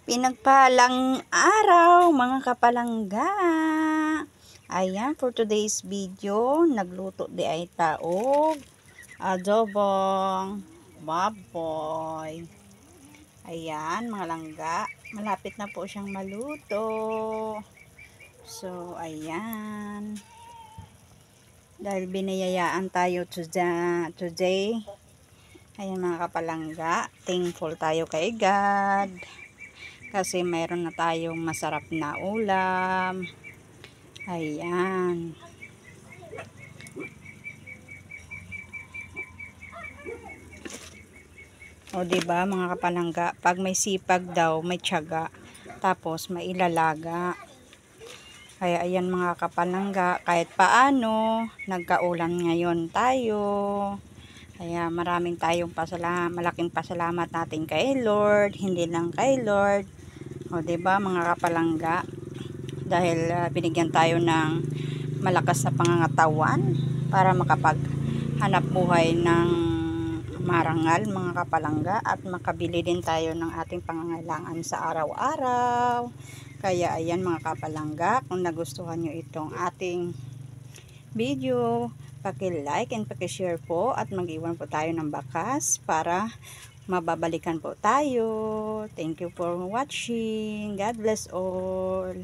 Pinagpalang araw mga kapalangga. Ayan, for today's video, nagluto di ay taog, adobong baboy. Ayan mga langga, malapit na po siyang maluto. So, ayan. Dahil biniyayaan tayo today. Ayan mga kapalangga, thankful tayo kay God. Kasi mayroon na tayong masarap na ulam. Ayan. O diba mga kapalangga, pag may sipag daw, may tiyaga. Tapos may ilalaga. Kaya ayan mga kapalangga, kahit paano, nagkaulam ngayon tayo. Kaya malaking pasalamat natin kay Lord, hindi lang kay Lord. O diba mga kapalangga, dahil binigyan tayo ng malakas na pangangatawan para makapaghanap buhay ng marangal mga kapalangga at makabili din tayo ng ating pangangailangan sa araw-araw. Kaya ayan mga kapalangga, kung nagustuhan nyo itong ating video, paki-like and paki-share po at mag-iwan po tayo ng bakas para mababalikan po tayo. Thank you for watching. God bless all.